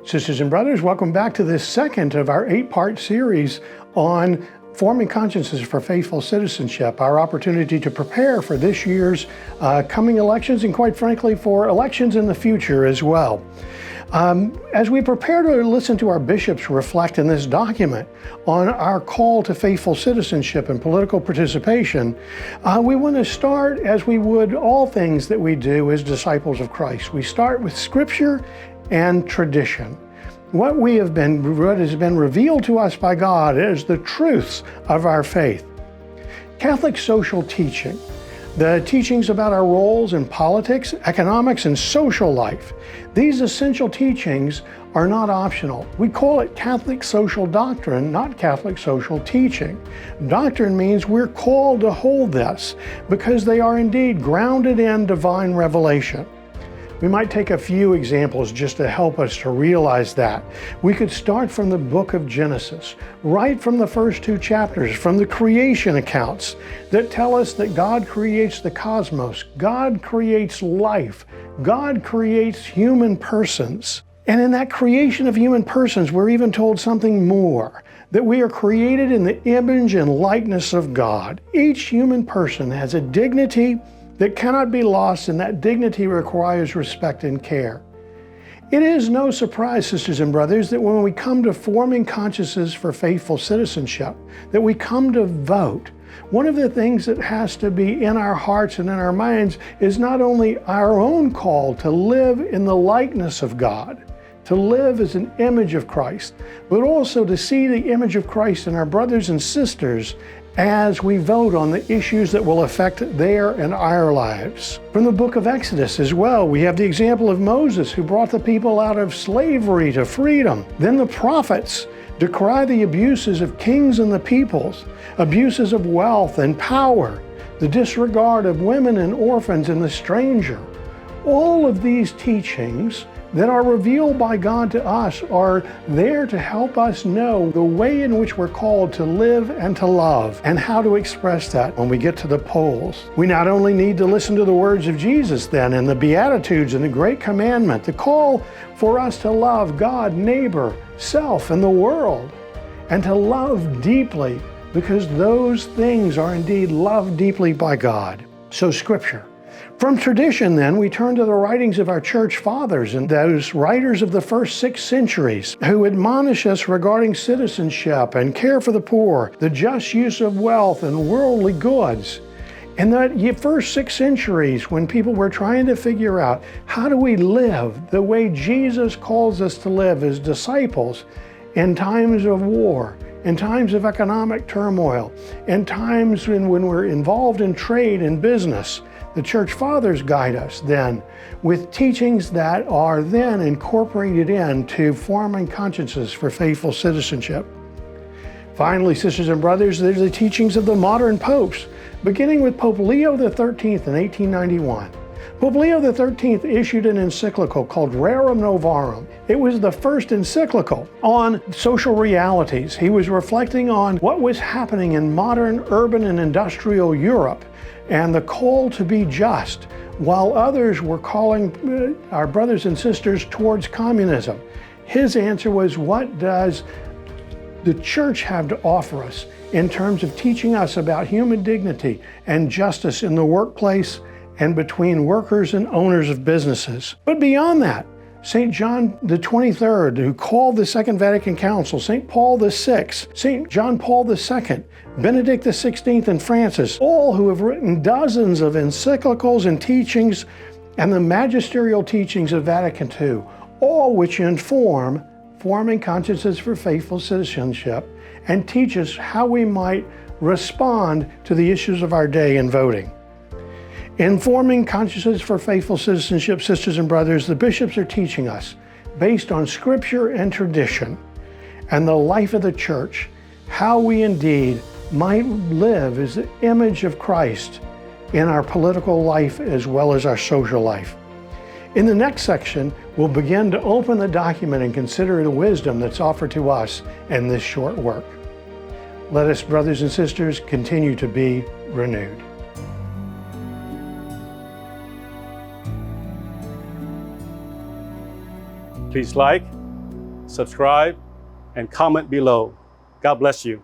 Sisters and brothers, welcome back to this second of our 8-part series on forming consciences for faithful citizenship, our opportunity to prepare for this year's coming elections and quite frankly for elections in the future as well. As we prepare to listen to our bishops reflect in this document on our call to faithful citizenship and political participation, we want to start as we would all things that we do as disciples of Christ. We start with Scripture and tradition. What has been revealed to us by God is the truths of our faith. Catholic social teaching, the teachings about our roles in politics, economics, and social life. These essential teachings are not optional. We call it Catholic social doctrine, not Catholic social teaching. Doctrine means we're called to hold this because they are indeed grounded in divine revelation. We might take a few examples just to help us to realize that. We could start from the book of Genesis, right from the first 2 chapters, from the creation accounts that tell us that God creates the cosmos, God creates life, God creates human persons. And in that creation of human persons, we're even told something more, that we are created in the image and likeness of God. Each human person has a dignity that cannot be lost, and that dignity requires respect and care. It is no surprise, sisters and brothers, that when we come to forming consciences for faithful citizenship, that we come to vote, one of the things that has to be in our hearts and in our minds is not only our own call to live in the likeness of God, to live as an image of Christ, but also to see the image of Christ in our brothers and sisters as we vote on the issues that will affect their and our lives. From the book of Exodus as well, we have the example of Moses, who brought the people out of slavery to freedom. Then the prophets decry the abuses of kings and the peoples, abuses of wealth and power, the disregard of women and orphans and the stranger. All of these teachings that are revealed by God to us are there to help us know the way in which we're called to live and to love, and how to express that when we get to the polls. We not only need to listen to the words of Jesus then in the Beatitudes and the Great Commandment, the call for us to love God, neighbor, self, and the world, and to love deeply, because those things are indeed loved deeply by God. So Scripture. From tradition, then, we turn to the writings of our church fathers and those writers of the first 6 centuries who admonish us regarding citizenship and care for the poor, the just use of wealth and worldly goods. In the first 6 centuries, when people were trying to figure out how do we live the way Jesus calls us to live as disciples in times of war, in times of economic turmoil, in times when we're involved in trade and business, the church fathers guide us then with teachings that are then incorporated into forming consciences for faithful citizenship. Finally, sisters and brothers, there's the teachings of the modern popes, beginning with Pope Leo XIII in 1891. Pope Leo XIII issued an encyclical called Rerum Novarum. It was the first encyclical on social realities. He was reflecting on what was happening in modern urban and industrial Europe and the call to be just, while others were calling our brothers and sisters towards communism. His answer was, what does the church have to offer us in terms of teaching us about human dignity and justice in the workplace and between workers and owners of businesses? But beyond that, St. John the 23rd, who called the Second Vatican Council, St. Paul VI, St. John Paul II, Benedict XVI, and Francis, all who have written dozens of encyclicals and teachings, and the magisterial teachings of Vatican II, all which inform forming consciences for faithful citizenship and teach us how we might respond to the issues of our day in voting. In forming consciences for faithful citizenship, sisters and brothers, the bishops are teaching us, based on Scripture and tradition and the life of the church, how we indeed might live as the image of Christ in our political life as well as our social life. In the next section, we'll begin to open the document and consider the wisdom that's offered to us in this short work. Let us, brothers and sisters, continue to be renewed. Please like, subscribe, and comment below. God bless you.